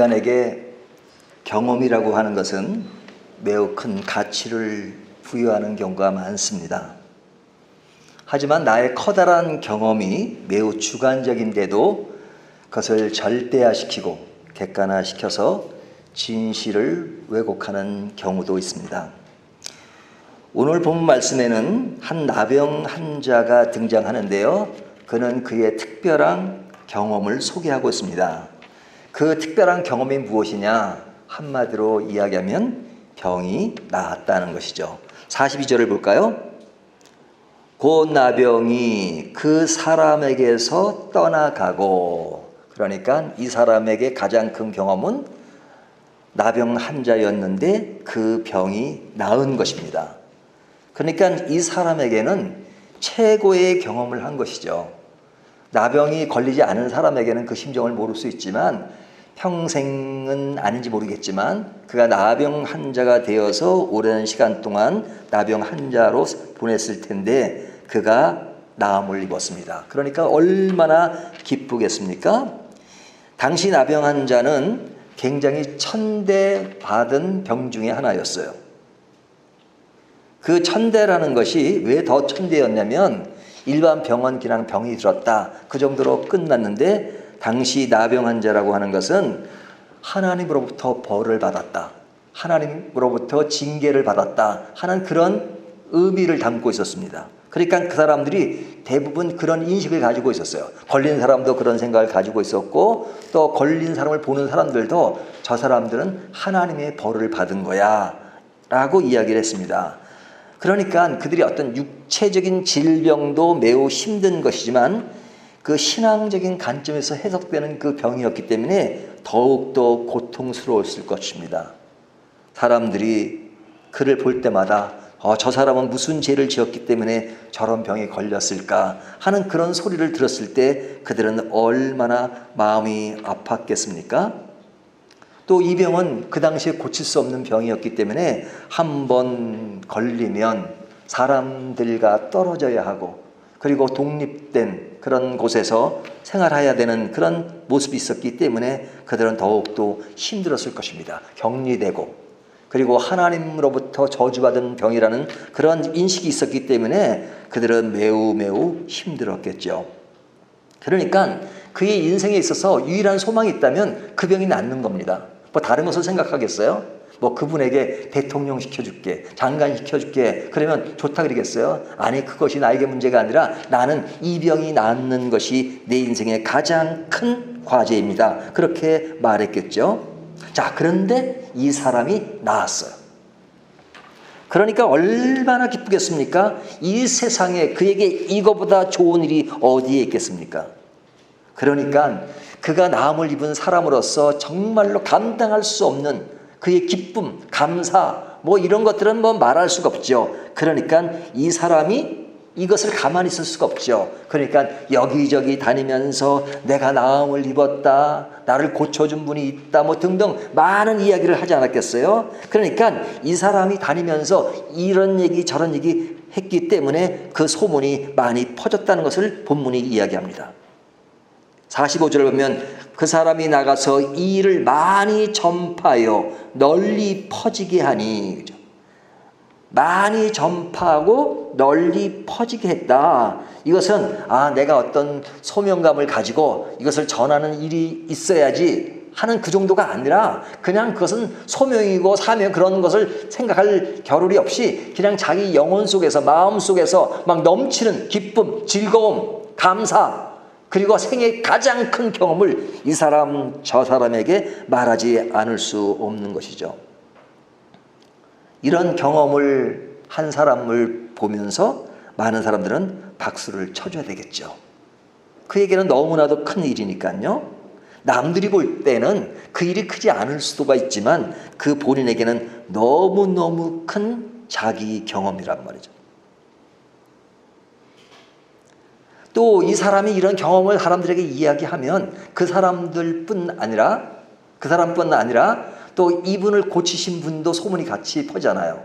인간에게 경험이라고 하는 것은 매우 큰 가치를 부여하는 경우가 많습니다. 하지만 나의 커다란 경험이 매우 주관적인데도 그것을 절대화시키고 객관화시켜서 진실을 왜곡하는 경우도 있습니다. 오늘 본 말씀에는 한 나병 환자가 등장하는데요. 그는 그의 특별한 경험을 소개하고 있습니다. 그 특별한 경험이 무엇이냐? 한마디로 이야기하면 병이 나았다는 것이죠. 42절을 볼까요? 곧 나병이 그 사람에게서 떠나가고, 그러니까 이 사람에게 가장 큰 경험은 나병 환자였는데 그 병이 나은 것입니다. 그러니까 이 사람에게는 최고의 경험을 한 것이죠. 나병이 걸리지 않은 사람에게는 그 심정을 모를 수 있지만 평생은 아닌지 모르겠지만 그가 나병 환자가 되어서 오랜 시간 동안 나병 환자로 보냈을 텐데 그가 나음을 입었습니다. 그러니까 얼마나 기쁘겠습니까? 당시 나병 환자는 굉장히 천대받은 병 중에 하나였어요. 그 천대라는 것이 왜 더 천대였냐면 일반 병원 그냥 병이 들었다 그 정도로 끝났는데 당시 나병 환자라고 하는 것은 하나님으로부터 벌을 받았다, 하나님으로부터 징계를 받았다 하는 그런 의미를 담고 있었습니다. 그러니까 그 사람들이 대부분 그런 인식을 가지고 있었어요. 걸린 사람도 그런 생각을 가지고 있었고 또 걸린 사람을 보는 사람들도 저 사람들은 하나님의 벌을 받은 거야 라고 이야기를 했습니다. 그러니까 그들이 어떤 육체적인 질병도 매우 힘든 것이지만 그 신앙적인 관점에서 해석되는 그 병이었기 때문에 더욱더 고통스러웠을 것입니다. 사람들이 그를 볼 때마다 저 사람은 무슨 죄를 지었기 때문에 저런 병에 걸렸을까 하는 그런 소리를 들었을 때 그들은 얼마나 마음이 아팠겠습니까? 또 이 병은 그 당시에 고칠 수 없는 병이었기 때문에 한 번 걸리면 사람들과 떨어져야 하고 그리고 독립된 그런 곳에서 생활해야 되는 그런 모습이 있었기 때문에 그들은 더욱더 힘들었을 것입니다. 격리되고 그리고 하나님으로부터 저주받은 병이라는 그런 인식이 있었기 때문에 그들은 매우 힘들었겠죠. 그러니까 그의 인생에 있어서 유일한 소망이 있다면 그 병이 낫는 겁니다. 뭐 다른 것을 생각하겠어요? 뭐 그분에게 대통령 시켜줄게, 장관 시켜줄게 그러면 좋다 그러겠어요? 아니, 그것이 나에게 문제가 아니라 나는 이 병이 낫는 것이 내 인생의 가장 큰 과제입니다. 그렇게 말했겠죠. 자, 그런데 이 사람이 나았어요. 그러니까 얼마나 기쁘겠습니까? 이 세상에 그에게 이거보다 좋은 일이 어디에 있겠습니까? 그러니까 그가 나음을 입은 사람으로서 정말로 감당할 수 없는 그의 기쁨, 감사 뭐 이런 것들은 뭐 말할 수가 없죠. 그러니까 이 사람이 이것을 가만히 있을 수가 없죠. 그러니까 여기저기 다니면서 내가 나음을 입었다, 나를 고쳐준 분이 있다 뭐 등등 많은 이야기를 하지 않았겠어요? 그러니까 이 사람이 다니면서 이런 얘기 저런 얘기 했기 때문에 그 소문이 많이 퍼졌다는 것을 본문이 이야기합니다. 45절을 보면 그 사람이 나가서 이 일을 많이 전파하여 널리 퍼지게 하니, 그죠? 많이 전파하고 널리 퍼지게 했다. 이것은 내가 어떤 소명감을 가지고 이것을 전하는 일이 있어야지 하는 그 정도가 아니라 그냥 그것은 소명이고 사명 그런 것을 생각할 겨를이 없이 그냥 자기 영혼 속에서 마음 속에서 막 넘치는 기쁨, 즐거움, 감사 그리고 생애의 가장 큰 경험을 이 사람 저 사람에게 말하지 않을 수 없는 것이죠. 이런 경험을 한 사람을 보면서 많은 사람들은 박수를 쳐줘야 되겠죠. 그에게는 너무나도 큰 일이니까요. 남들이 볼 때는 그 일이 크지 않을 수도가 있지만 그 본인에게는 너무너무 큰 자기 경험이란 말이죠. 또 이 사람이 이런 경험을 사람들에게 이야기하면 그 사람뿐 아니라 또 이분을 고치신 분도 소문이 같이 퍼잖아요.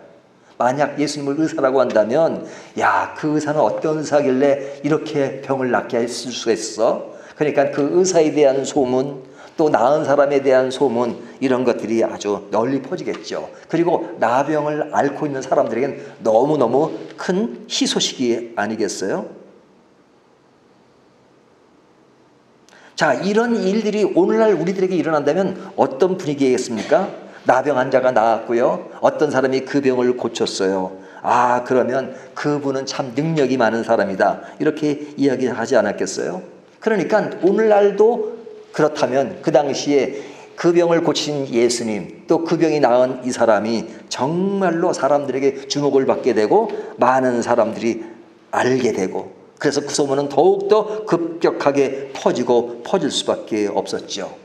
만약 예수님을 의사라고 한다면 야, 그 의사는 어떤 의사길래 이렇게 병을 낫게 했을 수가 있어? 그러니까 그 의사에 대한 소문 또 나은 사람에 대한 소문 이런 것들이 아주 널리 퍼지겠죠. 그리고 나병을 앓고 있는 사람들에겐 너무너무 큰 희소식이 아니겠어요? 자, 이런 일들이 오늘날 우리들에게 일어난다면 어떤 분위기겠습니까? 나병 환자가 나았고요. 어떤 사람이 그 병을 고쳤어요. 아, 그러면 그분은 참 능력이 많은 사람이다. 이렇게 이야기하지 않았겠어요? 그러니까 오늘날도 그렇다면 그 당시에 그 병을 고친 예수님, 또 그 병이 나은 이 사람이 정말로 사람들에게 주목을 받게 되고 많은 사람들이 알게 되고, 그래서 그 소문은 더욱더 급격하게 퍼지고 퍼질 수밖에 없었죠.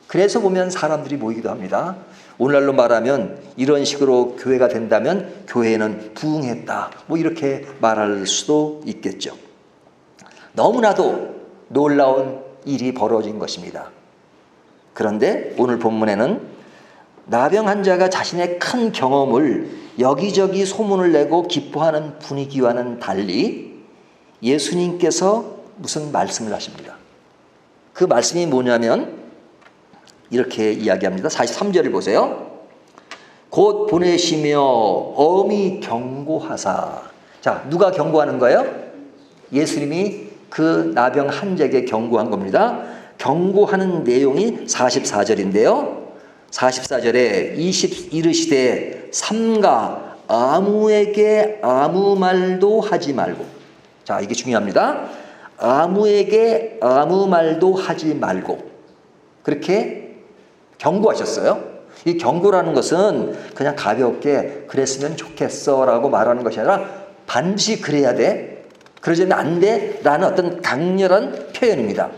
그래서 보면 사람들이 모이기도 합니다. 오늘날로 말하면 이런 식으로 교회가 된다면 교회는 부흥했다, 뭐 이렇게 말할 수도 있겠죠. 너무나도 놀라운 일이 벌어진 것입니다. 그런데 오늘 본문에는 나병 환자가 자신의 큰 경험을 여기저기 소문을 내고 기뻐하는 분위기와는 달리 예수님께서 무슨 말씀을 하십니다. 그 말씀이 뭐냐면 이렇게 이야기합니다. 43절을 보세요. 곧 보내시며 엄히 경고하사. 자, 누가 경고하는 거예요? 예수님이 그 나병 환자에게 경고한 겁니다. 경고하는 내용이 44절인데요. 44절에 이르시되 삼가 아무에게 아무 말도 하지 말고. 자, 이게 중요합니다. 아무에게 아무 말도 하지 말고. 그렇게 경고하셨어요. 이 경고라는 것은 그냥 가볍게 그랬으면 좋겠어 라고 말하는 것이 아니라 반드시 그래야 돼, 그러지는 안 돼 라는 어떤 강렬한 표현입니다.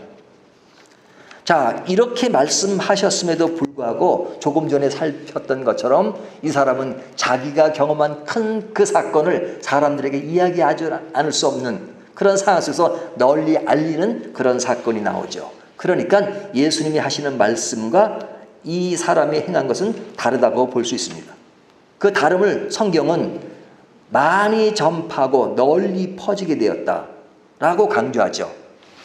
자, 이렇게 말씀하셨음에도 불구하고 조금 전에 살폈던 것처럼 이 사람은 자기가 경험한 큰 그 사건을 사람들에게 이야기하지 않을 수 없는 그런 상황 속에서 널리 알리는 그런 사건이 나오죠. 그러니까 예수님이 하시는 말씀과 이 사람이 행한 것은 다르다고 볼 수 있습니다. 그 다름을 성경은 많이 전파하고 널리 퍼지게 되었다라고 강조하죠.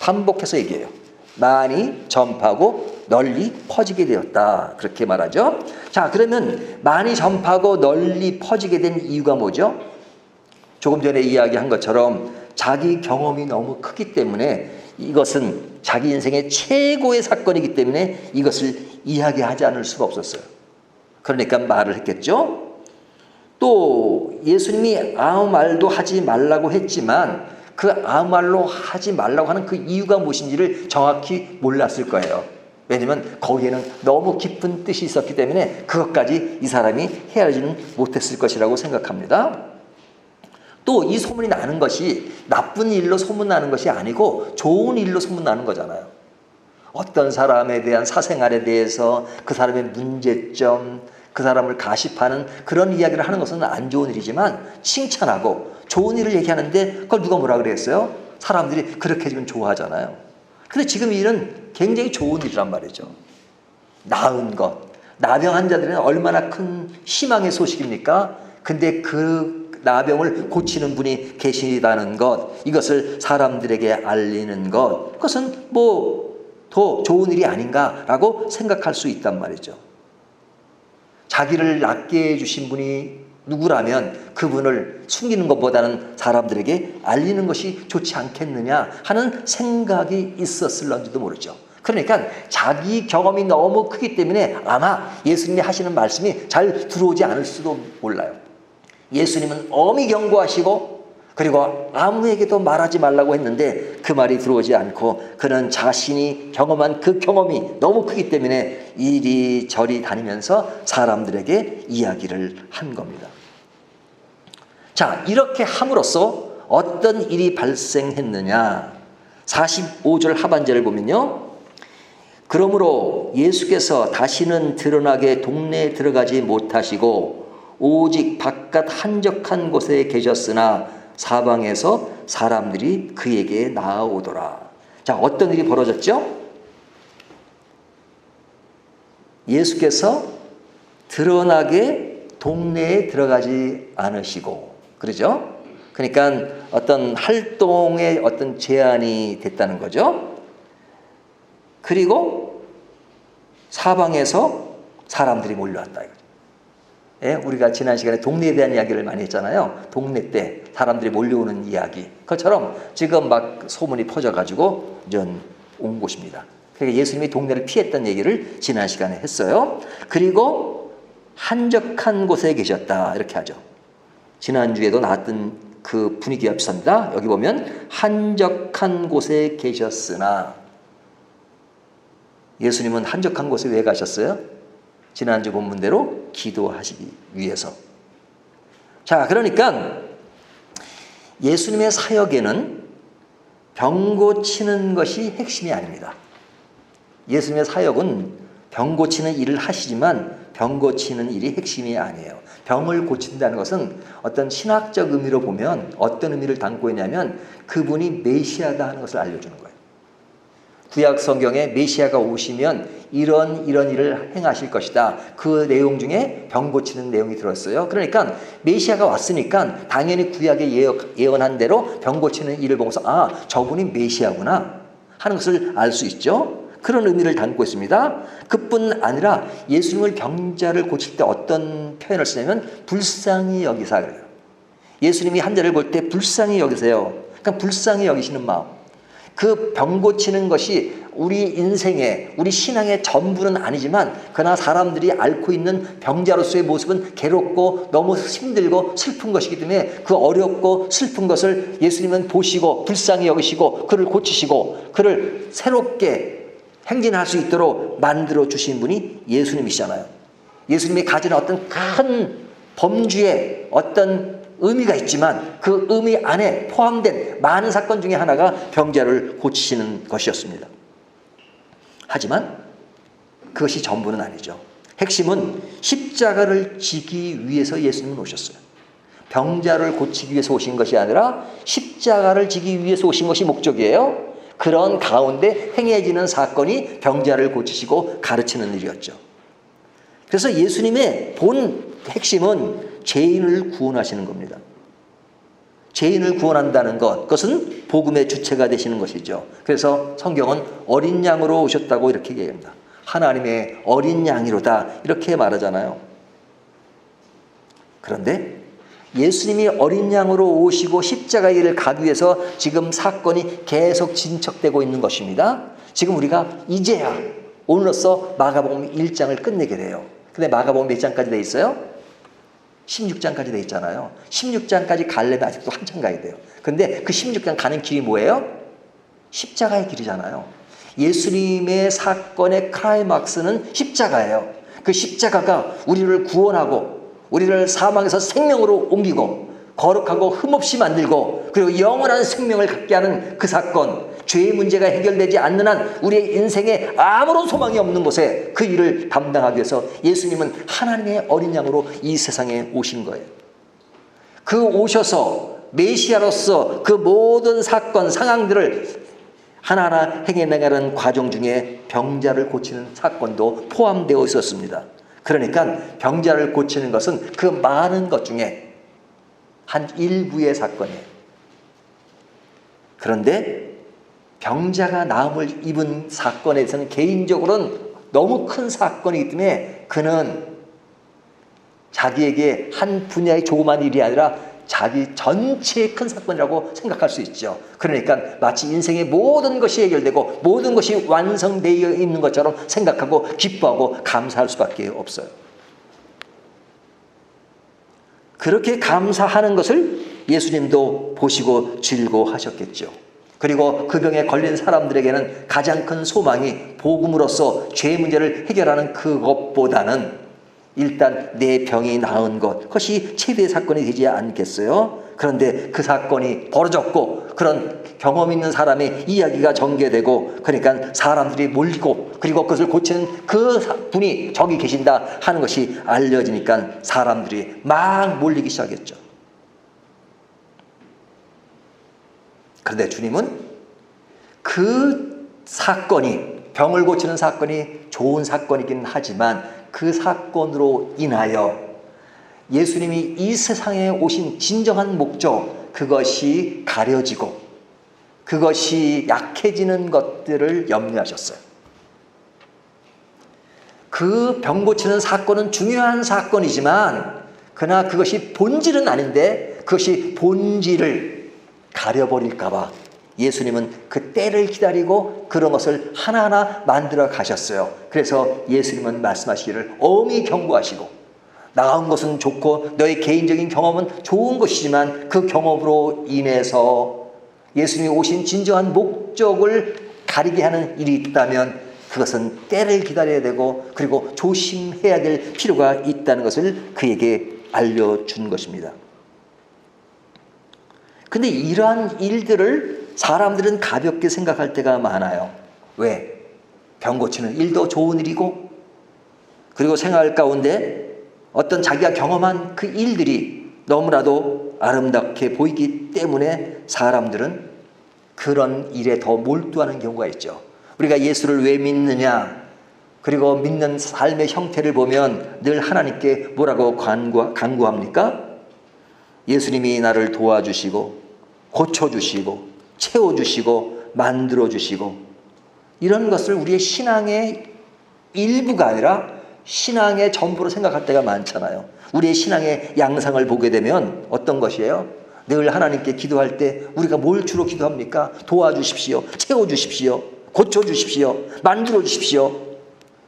반복해서 얘기해요. 많이 전파하고 널리 퍼지게 되었다, 그렇게 말하죠. 자, 그러면 많이 전파하고 널리 퍼지게 된 이유가 뭐죠? 조금 전에 이야기한 것처럼 자기 경험이 너무 크기 때문에, 이것은 자기 인생의 최고의 사건이기 때문에 이것을 이야기하지 않을 수가 없었어요. 그러니까 말을 했겠죠. 또 예수님이 아무 말도 하지 말라고 했지만 그 아무 말로 하지 말라고 하는 그 이유가 무엇인지를 정확히 몰랐을 거예요. 왜냐하면 거기에는 너무 깊은 뜻이 있었기 때문에 그것까지 이 사람이 헤아리지는 못했을 것이라고 생각합니다. 또 이 소문이 나는 것이 나쁜 일로 소문나는 것이 아니고 좋은 일로 소문나는 거잖아요. 어떤 사람에 대한 사생활에 대해서 그 사람의 문제점, 그 사람을 가십하는 그런 이야기를 하는 것은 안 좋은 일이지만 칭찬하고 좋은 일을 얘기하는데 그걸 누가 뭐라 그랬어요? 사람들이 그렇게 해주면 좋아하잖아요. 근데 지금 이 일은 굉장히 좋은 일이란 말이죠. 나은 것. 나병 환자들은 얼마나 큰 희망의 소식입니까? 근데 그 나병을 고치는 분이 계시다는 것, 이것을 사람들에게 알리는 것, 그것은 뭐 더 좋은 일이 아닌가라고 생각할 수 있단 말이죠. 자기를 낫게 해주신 분이 누구라면 그분을 숨기는 것보다는 사람들에게 알리는 것이 좋지 않겠느냐 하는 생각이 있었을런지도 모르죠. 그러니까 자기 경험이 너무 크기 때문에 아마 예수님이 하시는 말씀이 잘 들어오지 않을 수도 몰라요. 예수님은 엄히 경고하시고 그리고 아무에게도 말하지 말라고 했는데 그 말이 들어오지 않고 그는 자신이 경험한 그 경험이 너무 크기 때문에 이리저리 다니면서 사람들에게 이야기를 한 겁니다. 자, 이렇게 함으로써 어떤 일이 발생했느냐. 45절 하반절을 보면요. 그러므로 예수께서 다시는 드러나게 동네에 들어가지 못하시고 오직 바깥 한적한 곳에 계셨으나 사방에서 사람들이 그에게 나아오더라. 자, 어떤 일이 벌어졌죠? 예수께서 드러나게 동네에 들어가지 않으시고, 그러죠? 그러니까 어떤 활동에 어떤 제한이 됐다는 거죠. 그리고 사방에서 사람들이 몰려왔다. 예, 우리가 지난 시간에 동네에 대한 이야기를 많이 했잖아요. 동네 때 사람들이 몰려오는 이야기. 그것처럼 지금 막 소문이 퍼져가지고 온 곳입니다. 그러니까 예수님이 동네를 피했던 얘기를 지난 시간에 했어요. 그리고 한적한 곳에 계셨다. 이렇게 하죠. 지난주에도 나왔던 그 분위기와 비슷합니다. 여기 보면 한적한 곳에 계셨으나, 예수님은 한적한 곳에 왜 가셨어요? 지난주 본문대로 기도하시기 위해서. 자, 그러니까 예수님의 사역에는 병 고치는 것이 핵심이 아닙니다. 예수님의 사역은 병 고치는 일을 하시지만 병 고치는 일이 핵심이 아니에요. 병을 고친다는 것은 어떤 신학적 의미로 보면 어떤 의미를 담고 있냐면 그분이 메시아다 하는 것을 알려주는 거예요. 구약 성경에 메시아가 오시면 이런 일을 행하실 것이다. 그 내용 중에 병 고치는 내용이 들었어요. 그러니까 메시아가 왔으니까 당연히 구약에 예언한 대로 병 고치는 일을 보고서 저분이 메시아구나 하는 것을 알 수 있죠. 그런 의미를 담고 있습니다. 그뿐 아니라 예수님을 병자를 고칠 때 어떤 표현을 쓰냐면 불쌍히 여기사 그래요. 예수님이 환자를 볼 때 불쌍히 여기세요. 그러니까 불쌍히 여기시는 마음. 그 병 고치는 것이 우리 인생의, 우리 신앙의 전부는 아니지만 그러나 사람들이 앓고 있는 병자로서의 모습은 괴롭고 너무 힘들고 슬픈 것이기 때문에 그 어렵고 슬픈 것을 예수님은 보시고 불쌍히 여기시고 그를 고치시고 그를 새롭게 행진할 수 있도록 만들어 주신 분이 예수님이시잖아요. 예수님이 가진 어떤 큰 범주의 어떤 의미가 있지만 그 의미 안에 포함된 많은 사건 중에 하나가 병자를 고치시는 것이었습니다. 하지만 그것이 전부는 아니죠. 핵심은 십자가를 지기 위해서 예수님은 오셨어요. 병자를 고치기 위해서 오신 것이 아니라 십자가를 지기 위해서 오신 것이 목적이에요. 그런 가운데 행해지는 사건이 병자를 고치시고 가르치는 일이었죠. 그래서 예수님의 본 핵심은 죄인을 구원하시는 겁니다. 죄인을 구원한다는 것, 그것은 복음의 주체가 되시는 것이죠. 그래서 성경은 어린 양으로 오셨다고 이렇게 얘기합니다. 하나님의 어린 양이로다 이렇게 말하잖아요. 그런데 예수님이 어린 양으로 오시고 십자가의 길을 가기 위해서 지금 사건이 계속 진척되고 있는 것입니다. 지금 우리가 이제야 오늘로써 마가복음 1장을 끝내게 돼요. 근데 마가복음 몇 장까지 돼 있어요? 16장까지 돼 있잖아요. 16장까지 가려면 아직도 한참 가야 돼요. 근데 그 16장 가는 길이 뭐예요? 십자가의 길이잖아요. 예수님의 사건의 클라이막스는 십자가예요. 그 십자가가 우리를 구원하고 우리를 사망에서 생명으로 옮기고 거룩하고 흠없이 만들고 그리고 영원한 생명을 갖게 하는 그 사건, 죄의 문제가 해결되지 않는 한 우리의 인생에 아무런 소망이 없는 곳에 그 일을 담당하기 위해서 예수님은 하나님의 어린 양으로 이 세상에 오신 거예요. 그 오셔서 메시아로서 그 모든 사건, 상황들을 하나하나 행해나가는 과정 중에 병자를 고치는 사건도 포함되어 있었습니다. 그러니까 병자를 고치는 것은 그 많은 것 중에 한 일부의 사건이에요. 그런데 병자가 나음을 입은 사건에 대해서는 개인적으로는 너무 큰 사건이기 때문에 그는 자기에게 한 분야의 조그만 일이 아니라 자기 전체의 큰 사건이라고 생각할 수 있죠. 그러니까 마치 인생의 모든 것이 해결되고 모든 것이 완성되어 있는 것처럼 생각하고 기뻐하고 감사할 수밖에 없어요. 그렇게 감사하는 것을 예수님도 보시고 즐거워하셨겠죠. 그리고 그 병에 걸린 사람들에게는 가장 큰 소망이 복음으로써 죄 문제를 해결하는 그것보다는 일단 내 병이 나은 것, 그것이 최대의 사건이 되지 않겠어요? 그런데 그 사건이 벌어졌고 그런 경험 있는 사람의 이야기가 전개되고 그러니까 사람들이 몰리고 그리고 그것을 고치는 그 분이 저기 계신다 하는 것이 알려지니까 사람들이 막 몰리기 시작했죠. 그런데 주님은 그 사건이, 병을 고치는 사건이 좋은 사건이긴 하지만 그 사건으로 인하여 예수님이 이 세상에 오신 진정한 목적, 그것이 가려지고 그것이 약해지는 것들을 염려하셨어요. 그 병 고치는 사건은 중요한 사건이지만 그러나 그것이 본질은 아닌데 그것이 본질을 가려버릴까 봐 예수님은 그 때를 기다리고 그런 것을 하나하나 만들어 가셨어요. 그래서 예수님은 말씀하시기를 엄히 경고하시고, 나은 것은 좋고 너의 개인적인 경험은 좋은 것이지만 그 경험으로 인해서 예수님이 오신 진정한 목적을 가리게 하는 일이 있다면 그것은 때를 기다려야 되고 그리고 조심해야 될 필요가 있다는 것을 그에게 알려준 것입니다. 근데 이러한 일들을 사람들은 가볍게 생각할 때가 많아요. 왜? 병 고치는 일도 좋은 일이고, 그리고 생활 가운데 어떤 자기가 경험한 그 일들이 너무나도 아름답게 보이기 때문에 사람들은 그런 일에 더 몰두하는 경우가 있죠. 우리가 예수를 왜 믿느냐, 그리고 믿는 삶의 형태를 보면 늘 하나님께 뭐라고 간구합니까? 예수님이 나를 도와주시고 고쳐주시고 채워주시고 만들어주시고, 이런 것을 우리의 신앙의 일부가 아니라 신앙의 전부로 생각할 때가 많잖아요. 우리의 신앙의 양상을 보게 되면 어떤 것이에요? 늘 하나님께 기도할 때 우리가 뭘 주로 기도합니까? 도와주십시오, 채워주십시오, 고쳐주십시오, 만들어주십시오,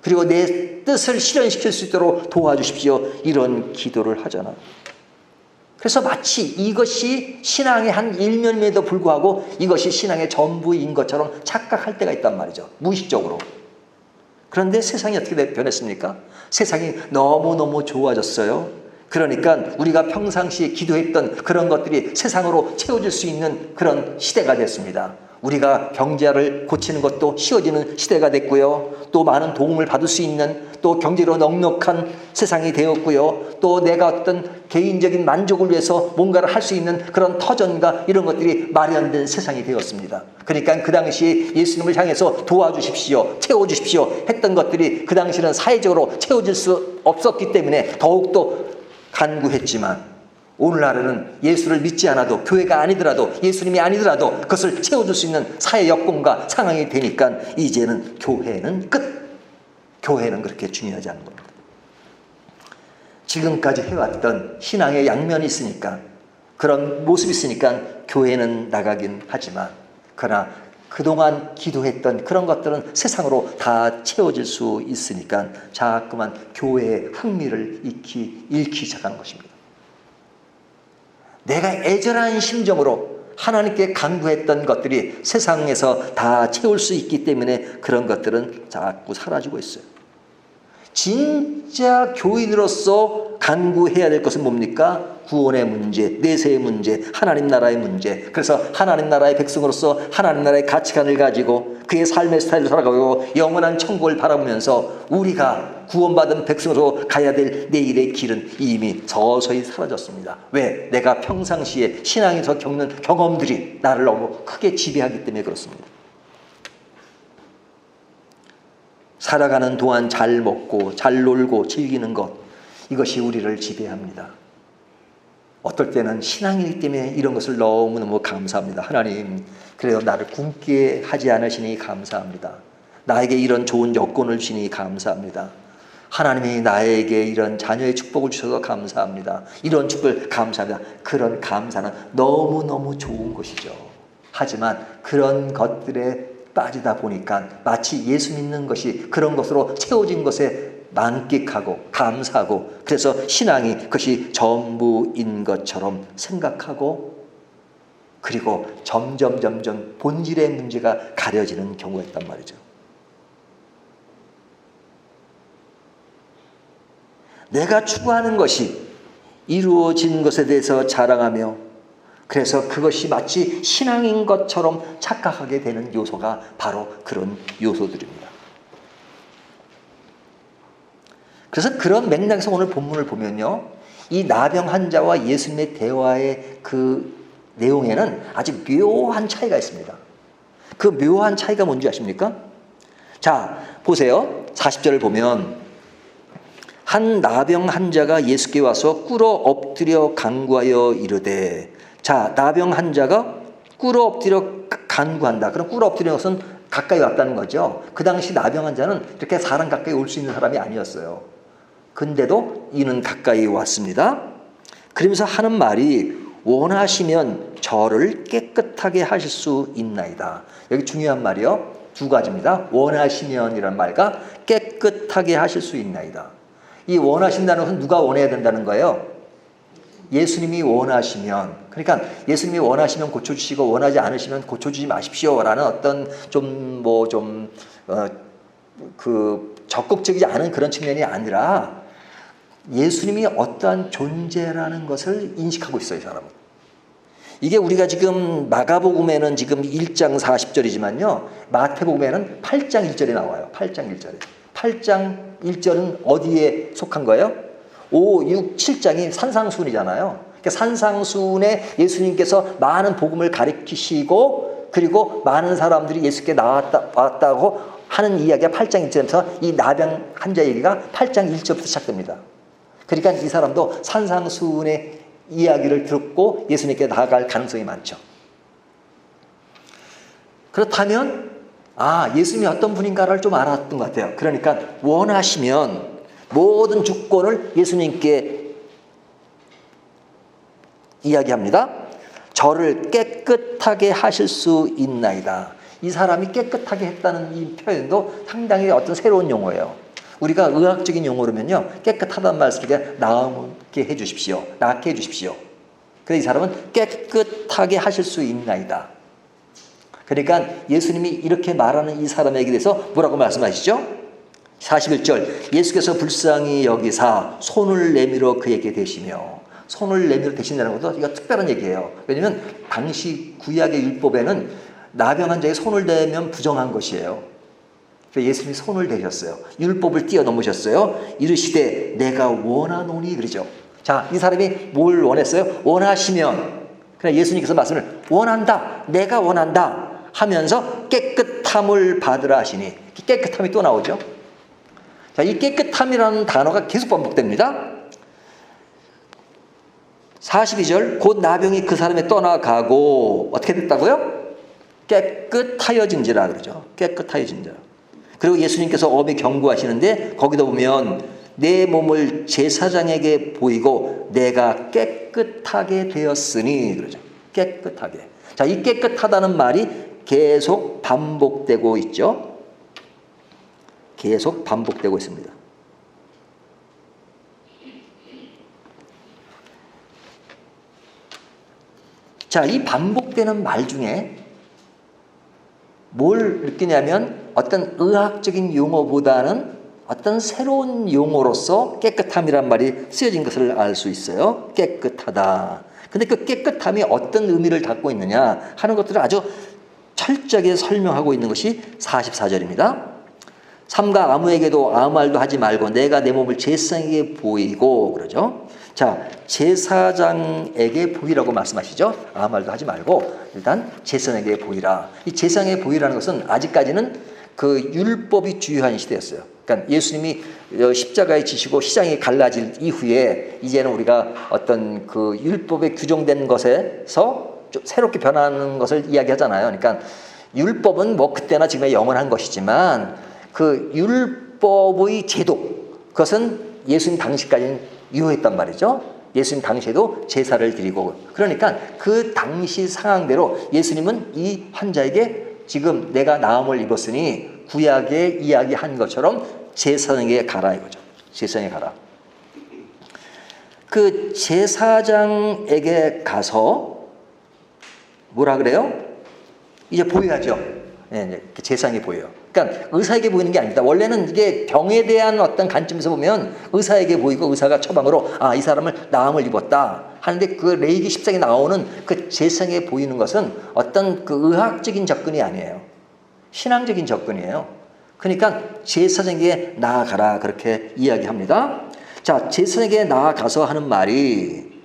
그리고 내 뜻을 실현시킬 수 있도록 도와주십시오, 이런 기도를 하잖아. 그래서 마치 이것이 신앙의 한 일면임에도 불구하고 이것이 신앙의 전부인 것처럼 착각할 때가 있단 말이죠, 무의식적으로. 그런데 세상이 어떻게 변했습니까? 세상이 너무너무 좋아졌어요. 그러니까 우리가 평상시에 기도했던 그런 것들이 세상으로 채워질 수 있는 그런 시대가 됐습니다. 우리가 경제를 고치는 것도 쉬워지는 시대가 됐고요. 또 많은 도움을 받을 수 있는, 또 경제로 넉넉한 세상이 되었고요. 또 내가 어떤 개인적인 만족을 위해서 뭔가를 할 수 있는 그런 터전과 이런 것들이 마련된 세상이 되었습니다. 그러니까 그 당시에 예수님을 향해서 도와주십시오, 채워주십시오 했던 것들이 그 당시에는 사회적으로 채워질 수 없었기 때문에 더욱더 간구했지만, 오늘날에는 예수를 믿지 않아도, 교회가 아니더라도, 예수님이 아니더라도 그것을 채워줄 수 있는 사회 여건과 상황이 되니까 이제는 교회는 끝. 교회는 그렇게 중요하지 않은 겁니다. 지금까지 해왔던 신앙의 양면이 있으니까, 그런 모습이 있으니까 교회는 나가긴 하지만, 그러나 그동안 기도했던 그런 것들은 세상으로 다 채워질 수 있으니까 자꾸만 교회의 흥미를 잃기 시작하는 것입니다. 내가 애절한 심정으로 하나님께 간구했던 것들이 세상에서 다 채울 수 있기 때문에 그런 것들은 자꾸 사라지고 있어요. 진짜 교인으로서 간구해야 될 것은 뭡니까? 구원의 문제, 내세의 문제, 하나님 나라의 문제. 그래서 하나님 나라의 백성으로서 하나님 나라의 가치관을 가지고 그의 삶의 스타일을 살아가고 영원한 천국을 바라보면서 우리가 구원받은 백성으로 가야 될 내일의 길은 이미 서서히 사라졌습니다. 왜? 내가 평상시에 신앙에서 겪는 경험들이 나를 너무 크게 지배하기 때문에 그렇습니다. 살아가는 동안 잘 먹고 잘 놀고 즐기는 것, 이것이 우리를 지배합니다. 어떨 때는 신앙이기 때문에 이런 것을 너무너무 감사합니다. 하나님, 그래도 나를 굶게 하지 않으시니 감사합니다. 나에게 이런 좋은 여건을 주시니 감사합니다. 하나님이 나에게 이런 자녀의 축복을 주셔서 감사합니다. 이런 축복을 감사합니다. 그런 감사는 너무너무 좋은 것이죠. 하지만 그런 것들에 빠지다 보니까 마치 예수 믿는 것이 그런 것으로 채워진 것에 만끽하고 감사하고, 그래서 신앙이 그것이 전부인 것처럼 생각하고, 그리고 점점 본질의 문제가 가려지는 경우가 있단 말이죠. 내가 추구하는 것이 이루어진 것에 대해서 자랑하며, 그래서 그것이 마치 신앙인 것처럼 착각하게 되는 요소가 바로 그런 요소들입니다. 그래서 그런 맥락에서 오늘 본문을 보면요, 이 나병 환자와 예수님의 대화의 그 내용에는 아주 묘한 차이가 있습니다. 그 묘한 차이가 뭔지 아십니까? 자, 보세요. 40절을 보면 한 나병 환자가 예수께 와서 꿇어 엎드려 간구하여 이르되, 자, 나병 환자가 꿇어 엎드려 간구한다. 그럼 꿇어 엎드리는 것은 가까이 왔다는 거죠. 그 당시 나병 환자는 이렇게 사람 가까이 올 수 있는 사람이 아니었어요. 근데도 이는 가까이 왔습니다. 그러면서 하는 말이 원하시면 저를 깨끗하게 하실 수 있나이다. 여기 중요한 말이요. 두 가지입니다. 원하시면이란 말과 깨끗하게 하실 수 있나이다. 이 원하신다는 것은 누가 원해야 된다는 거예요? 예수님이 원하시면, 그러니까 예수님이 원하시면 고쳐주시고 원하지 않으시면 고쳐주지 마십시오라는 어떤 적극적이지 않은 그런 측면이 아니라 예수님이 어떠한 존재라는 것을 인식하고 있어요, 이 사람은. 이게 우리가 지금 마가복음에는 지금 1장 40절이지만요, 마태복음에는 8장 1절에 나와요. 8장 1절에. 8장 1절은 어디에 속한 거예요? 5, 6, 7장이 산상수훈이잖아요. 그러니까 산상수훈에 예수님께서 많은 복음을 가르치시고 그리고 많은 사람들이 예수께 왔다고 하는 이야기가 8장 1절에서 이 나병 환자 얘기가 8장 1절부터 시작됩니다. 그러니까 이 사람도 산상수훈의 이야기를 듣고 예수님께 나아갈 가능성이 많죠. 그렇다면 예수님이 어떤 분인가를 좀 알았던 것 같아요. 그러니까 원하시면 모든 주권을 예수님께 이야기합니다. 저를 깨끗하게 하실 수 있나이다. 이 사람이 깨끗하게 했다는 이 표현도 상당히 어떤 새로운 용어예요. 우리가 의학적인 용어로면요, 깨끗하다는 말씀을 나게 해주십시오. 낫게 해주십시오. 그래서 이 사람은 깨끗하게 하실 수 있나이다. 그러니까 예수님이 이렇게 말하는 이 사람에게 대해서 뭐라고 말씀하시죠? 41절, 예수께서 불쌍히 여기사 손을 내밀어 그에게 대시며, 손을 내밀어 대신다는 것도 이거 특별한 얘기예요. 왜냐하면 당시 구약의 율법에는 나병 환자에게 손을 대면 부정한 것이에요. 그래서 예수님이 손을 대셨어요. 율법을 뛰어넘으셨어요. 이르시되 내가 원하노니 그러죠. 자, 이 사람이 뭘 원했어요? 원하시면, 그냥 예수님께서 말씀을 원한다, 내가 원한다 하면서 깨끗함을 받으라 하시니, 깨끗함이 또 나오죠. 자, 이 깨끗함이라는 단어가 계속 반복됩니다. 42절, 곧 나병이 그 사람에 떠나가고 어떻게 됐다고요? 깨끗하여진지라 그러죠. 깨끗하여진지라. 그리고 예수님께서 엄히 경고하시는데 거기도 보면 내 몸을 제사장에게 보이고 내가 깨끗하게 되었으니 그러죠. 깨끗하게. 자, 이 깨끗하다는 말이 계속 반복되고 있죠. 계속 반복되고 있습니다. 자, 이 반복되는 말 중에 뭘 느끼냐면 어떤 의학적인 용어보다는 어떤 새로운 용어로서 깨끗함이란 말이 쓰여진 것을 알 수 있어요. 깨끗하다. 근데 그 깨끗함이 어떤 의미를 갖고 있느냐 하는 것들을 아주 철저하게 설명하고 있는 것이 44절입니다. 삼가 아무에게도 아무 말도 하지 말고 내가 내 몸을 제사장에게 보이고 그러죠. 자, 제사장에게 보이라고 말씀하시죠. 아무 말도 하지 말고 일단 제사장에게 보이라. 이 제사장에게 보이라는 것은 아직까지는 그 율법이 주요한 시대였어요. 그러니까 예수님이 십자가에 지시고 시장이 갈라질 이후에 이제는 우리가 어떤 그 율법에 규정된 것에서 좀 새롭게 변하는 것을 이야기하잖아요. 그러니까 율법은 뭐 그때나 지금에 영원한 것이지만 그 율법의 제도, 그것은 예수님 당시까지는 유효했단 말이죠. 예수님 당시에도 제사를 드리고, 그러니까 그 당시 상황대로 예수님은 이 환자에게 지금 내가 나음을 입었으니 구약에 이야기한 것처럼 제사장에게 가라 이거죠. 제사장에게 가라. 그 제사장에게 가서 뭐라 그래요? 이제 보여야죠. 네, 제사장이 보여요. 그러니까 의사에게 보이는 게 아닙니다. 원래는 이게 병에 대한 어떤 관점에서 보면 의사에게 보이고 의사가 처방으로 이 사람을 나음을 입었다 하는데, 그 레위기 10장에 나오는 그 제사장에 보이는 것은 어떤 그 의학적인 접근이 아니에요. 신앙적인 접근이에요. 그러니까 제사장에게 나아가라 그렇게 이야기합니다. 자, 제사장에게 나아가서 하는 말이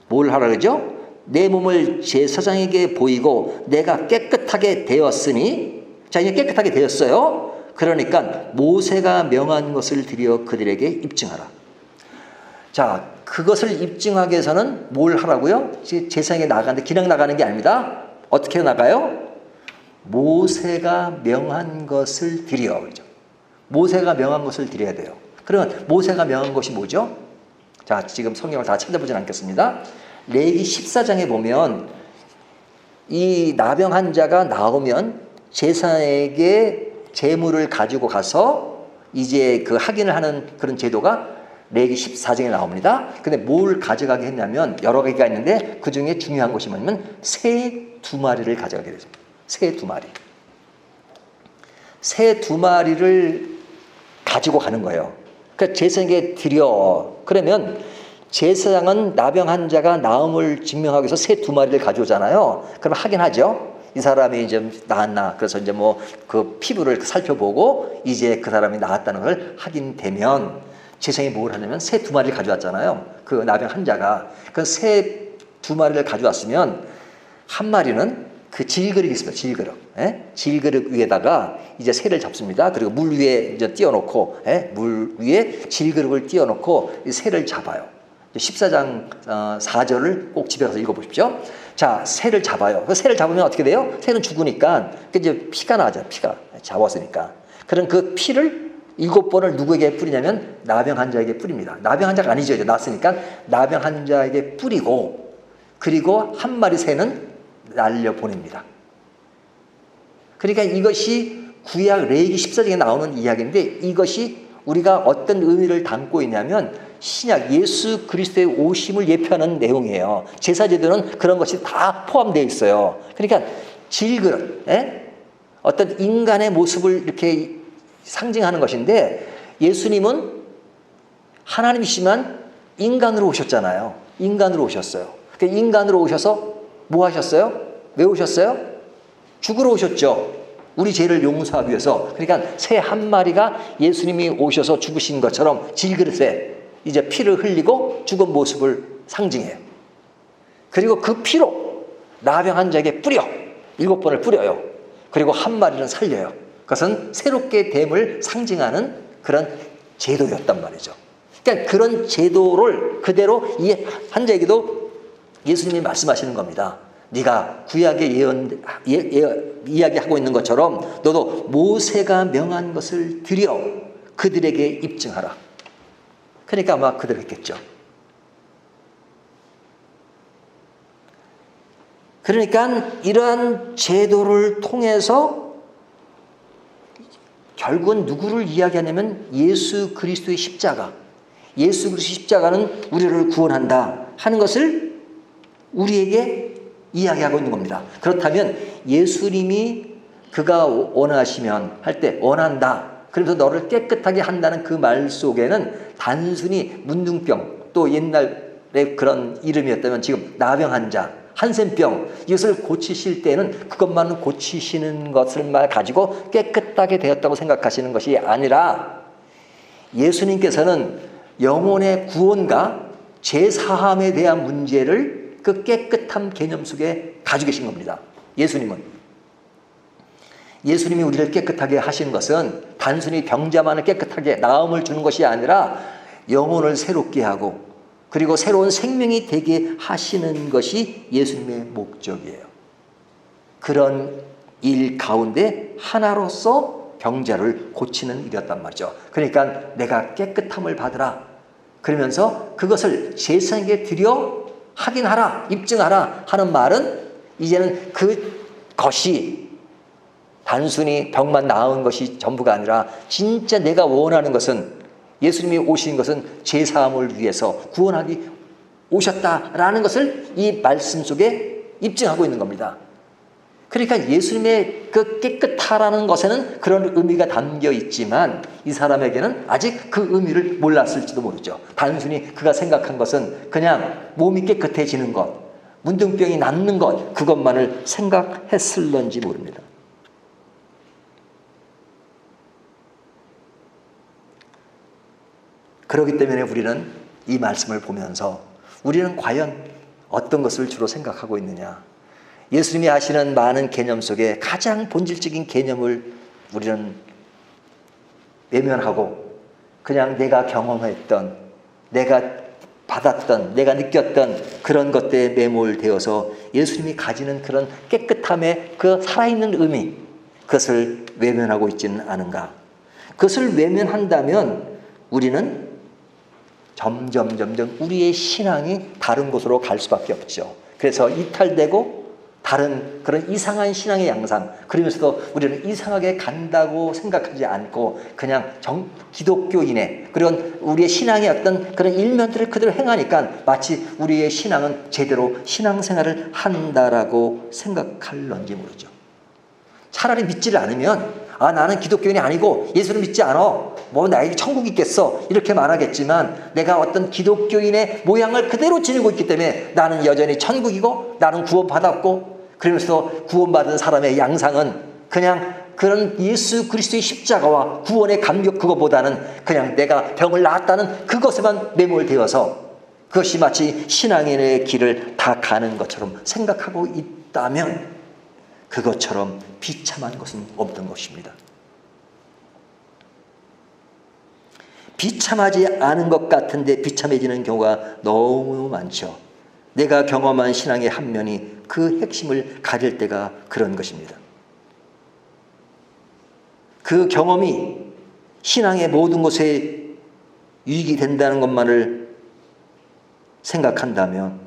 뭘 하라 그러죠? 내 몸을 제사장에게 보이고 내가 깨끗하게 되었으니, 자, 이제 깨끗하게 되었어요. 그러니까 모세가 명한 것을 드려 그들에게 입증하라. 자, 그것을 입증하기 위해서는 뭘 하라고요? 제사장에 나가는데 그냥 나가는 게 아닙니다. 어떻게 나가요? 모세가 명한 것을 드려. 그죠? 모세가 명한 것을 드려야 돼요. 그러면 모세가 명한 것이 뭐죠? 자, 지금 성경을 다 찾아보진 않겠습니다. 레위기 14장에 보면 이 나병한 자가 나오면 제사장에게 제물을 가지고 가서 이제 그 확인을 하는 그런 제도가 레위기 14장에 나옵니다. 근데 뭘 가져가게 했냐면 여러 가지가 있는데 그 중에 중요한 것이 뭐냐면 새 2마리를 가져가게 되죠. 새 2마리. 새 2마리를 가지고 가는 거예요. 그러니까 제사장에게 드려. 그러면 제사장은 나병한 자가 나음을 증명하기 위해서 새 2마리를 가져오잖아요. 그럼 확인하죠. 이 사람이 이제 나았나. 그래서 이제 뭐 그 피부를 살펴보고 이제 그 사람이 나았다는 걸 확인되면 제사장이 뭘 하냐면 새 2마리를 가져왔잖아요. 그 나병한 자가. 그 새 2마리를 가져왔으면 한 마리는 그 질그릇이 있습니다. 질그릇. 예? 질그릇 위에다가 이제 새를 잡습니다. 그리고 물 위에 이제 띄워놓고, 예? 물 위에 질그릇을 띄워놓고 이 새를 잡아요. 14장 4절을 꼭 집에 가서 읽어보십시오. 자, 새를 잡아요. 그 새를 잡으면 어떻게 돼요? 새는 죽으니까 이제 피가 나죠. 피가 잡았으니까. 그럼 그 피를 7번을 누구에게 뿌리냐면 나병한 자에게 뿌립니다. 나병한 자가 아니죠. 이제 났으니까 나병한 자에게 뿌리고 그리고 한 마리 새는 날려보냅니다. 그러니까 이것이 구약 레위기 14장에 나오는 이야기인데 이것이 우리가 어떤 의미를 담고 있냐면 신약 예수 그리스도의 오심을 예표하는 내용이에요. 제사제도는 그런 것이 다 포함되어 있어요. 그러니까 질그릇, 어떤 인간의 모습을 이렇게 상징하는 것인데 예수님은 하나님이시지만 인간으로 오셨잖아요. 인간으로 오셨어요. 그러니까 인간으로 오셔서 뭐 하셨어요? 왜 오셨어요? 죽으러 오셨죠. 우리 죄를 용서하기 위해서. 그러니까 새 한 마리가 예수님이 오셔서 죽으신 것처럼 질그릇에 이제 피를 흘리고 죽은 모습을 상징해요. 그리고 그 피로 나병한 자에게 뿌려 7번을 뿌려요. 그리고 한 마리는 살려요. 그것은 새롭게 됨을 상징하는 그런 제도였단 말이죠. 그러니까 그런 제도를 그대로 이 한 자에게도 예수님이 말씀하시는 겁니다. 네가 구약의 이야기하고 있는 것처럼 너도 모세가 명한 것을 드려 그들에게 입증하라. 그러니까 아마 그대로 했겠죠. 그러니까 이러한 제도를 통해서 결국은 누구를 이야기하냐면 예수 그리스도의 십자가. 예수 그리스도의 십자가는 우리를 구원한다 하는 것을 우리에게 이야기하고 있는 겁니다. 그렇다면 예수님이 그가 원하시면 할 때 원한다. 그래서 너를 깨끗하게 한다는 그 말 속에는 단순히 문둥병 또 옛날에 그런 이름이었다면 지금 나병한 자, 한센병 이것을 고치실 때는 그것만은 고치시는 것을만 가지고 깨끗하게 되었다고 생각하시는 것이 아니라 예수님께서는 영혼의 구원과 죄사함에 대한 문제를 그 깨끗함 개념 속에 가지고 계신 겁니다. 예수님이 우리를 깨끗하게 하신 것은 단순히 병자만을 깨끗하게 나음을 주는 것이 아니라 영혼을 새롭게 하고 그리고 새로운 생명이 되게 하시는 것이 예수님의 목적이에요. 그런 일 가운데 하나로서 병자를 고치는 일이었단 말이죠. 그러니까 내가 깨끗함을 받으라. 그러면서 그것을 제사장에게 드려 확인하라, 입증하라 하는 말은 이제는 그것이 단순히 병만 나은 것이 전부가 아니라 진짜 내가 원하는 것은 예수님이 오신 것은 죄사함을 위해서 구원하기 오셨다라는 것을 이 말씀 속에 입증하고 있는 겁니다. 그러니까 예수님의 그 깨끗하라는 것에는 그런 의미가 담겨 있지만 이 사람에게는 아직 그 의미를 몰랐을지도 모르죠. 단순히 그가 생각한 것은 그냥 몸이 깨끗해지는 것, 문둥병이 낫는 것 그것만을 생각했을런지 모릅니다. 그렇기 때문에 우리는 이 말씀을 보면서 우리는 과연 어떤 것을 주로 생각하고 있느냐. 예수님이 하시는 많은 개념 속에 가장 본질적인 개념을 우리는 외면하고 그냥 내가 경험했던 내가 받았던, 내가 느꼈던 그런 것들에 매몰되어서 예수님이 가지는 그런 깨끗함의 그 살아있는 의미, 그것을 외면하고 있지는 않은가. 그것을 외면한다면 우리는 점점 우리의 신앙이 다른 곳으로 갈 수밖에 없죠. 그래서 이탈되고 다른 그런 이상한 신앙의 양상, 그러면서도 우리는 이상하게 간다고 생각하지 않고 그냥 기독교인의 그런 우리의 신앙의 어떤 그런 일면들을 그대로 행하니까 마치 우리의 신앙은 제대로 신앙생활을 한다라고 생각할런지 모르죠. 차라리 믿지를 않으면 나는 기독교인이 아니고 예수를 믿지 않아, 뭐 나에게 천국이 있겠어, 이렇게 말하겠지만 내가 어떤 기독교인의 모양을 그대로 지니고 있기 때문에 나는 여전히 천국이고 나는 구원받았고, 그러면서 구원받은 사람의 양상은 그냥 그런 예수 그리스도의 십자가와 구원의 감격, 그것보다는 그냥 내가 병을 낫다는 그것에만 매몰되어서 그것이 마치 신앙인의 길을 다 가는 것처럼 생각하고 있다면 그것처럼 비참한 것은 없는 것입니다. 비참하지 않은 것 같은데 비참해지는 경우가 너무 많죠. 내가 경험한 신앙의 한 면이 그 핵심을 가질 때가 그런 것입니다. 그 경험이 신앙의 모든 것에 유익이 된다는 것만을 생각한다면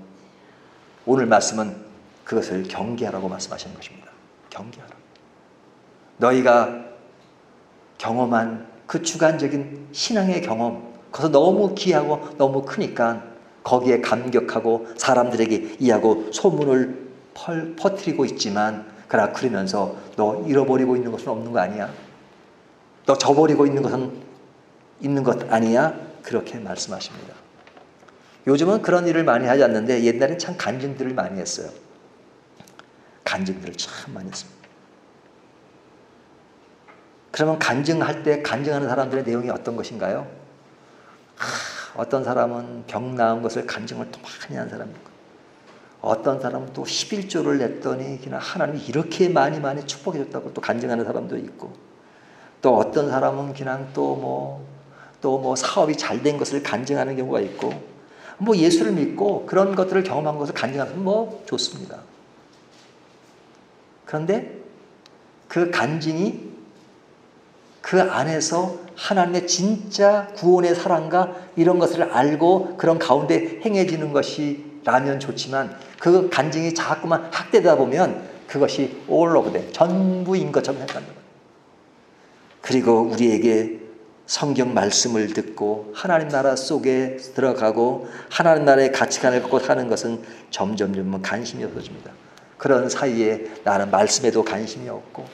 오늘 말씀은 그것을 경계하라고 말씀하시는 것입니다. 경계하라. 너희가 경험한 그 주관적인 신앙의 경험, 그것은 너무 귀하고 너무 크니까 거기에 감격하고 사람들에게 이해하고 소문을 퍼뜨리고 있지만, 그러면서 너 잃어버리고 있는 것은 없는 거 아니야? 너 저버리고 있는 것은 있는 것 아니야? 그렇게 말씀하십니다. 요즘은 그런 일을 많이 하지 않는데 옛날엔 참 간증들을 많이 했어요. 간증들을 참 많이 했습니다. 그러면 간증할 때 간증하는 사람들의 내용이 어떤 것인가요? 어떤 사람은 병 나은 것을 간증을 또 많이 한 사람이 있고, 어떤 사람은 또 11조를 냈더니 그냥 하나님이 이렇게 많이 축복해 줬다고 또 간증하는 사람도 있고, 또 어떤 사람은 그냥 또 뭐 사업이 잘 된 것을 간증하는 경우가 있고, 뭐 예수를 믿고 그런 것들을 경험한 것을 간증하면 뭐 좋습니다. 그런데 그 간증이 그 안에서 하나님의 진짜 구원의 사랑과 이런 것을 알고 그런 가운데 행해지는 것이라면 좋지만, 그 간증이 자꾸만 학대되다 보면 그것이 all of them, 전부인 것처럼 생각한다. 그리고 우리에게 성경 말씀을 듣고 하나님 나라 속에 들어가고 하나님 나라의 가치관을 갖고 사는 것은 점점 관심이 없어집니다. 그런 사이에 나는 말씀에도 관심이 없고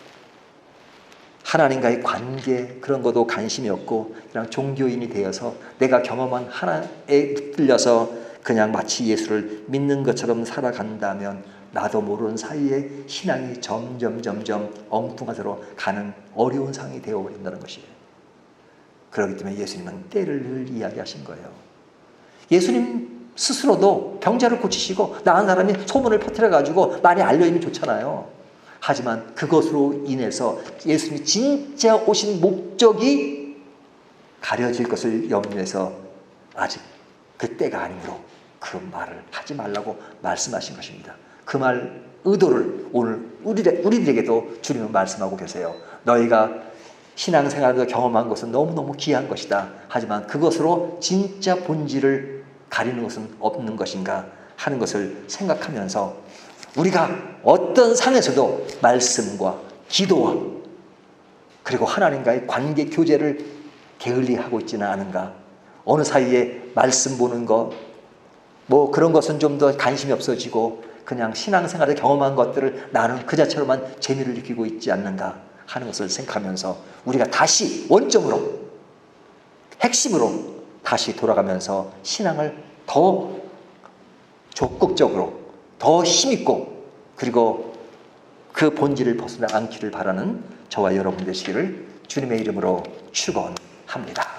하나님과의 관계, 그런 것도 관심이 없고 그냥 종교인이 되어서 내가 경험한 하나에 붙들려서 그냥 마치 예수를 믿는 것처럼 살아간다면 나도 모르는 사이에 신앙이 점점 엉뚱하도록 가는 어려운 상황이 되어버린다는 것이에요. 그렇기 때문에 예수님은 때를 늘 이야기하신 거예요. 예수님 스스로도 병자를 고치시고 나은 사람이 소문을 퍼뜨려가지고 많이 알려지면 좋잖아요. 하지만 그것으로 인해서 예수님이 진짜 오신 목적이 가려질 것을 염려해서 아직 그 때가 아니므로 그 말을 하지 말라고 말씀하신 것입니다. 그 말 의도를 오늘 우리들에게도 주님은 말씀하고 계세요. 너희가 신앙생활에서 경험한 것은 너무너무 귀한 것이다. 하지만 그것으로 진짜 본질을 가리는 것은 없는 것인가 하는 것을 생각하면서 우리가 어떤 상에서도 말씀과 기도와 그리고 하나님과의 관계 교제를 게을리하고 있지는 않은가. 어느 사이에 말씀 보는 것, 뭐 그런 것은 좀 더 관심이 없어지고 그냥 신앙생활에 경험한 것들을 나는 그 자체로만 재미를 느끼고 있지 않는가 하는 것을 생각하면서 우리가 다시 원점으로, 핵심으로 다시 돌아가면서 신앙을 더 적극적으로, 더 힘있고 그리고 그 본질을 벗어나 않기를 바라는 저와 여러분 되시기를 주님의 이름으로 축원합니다.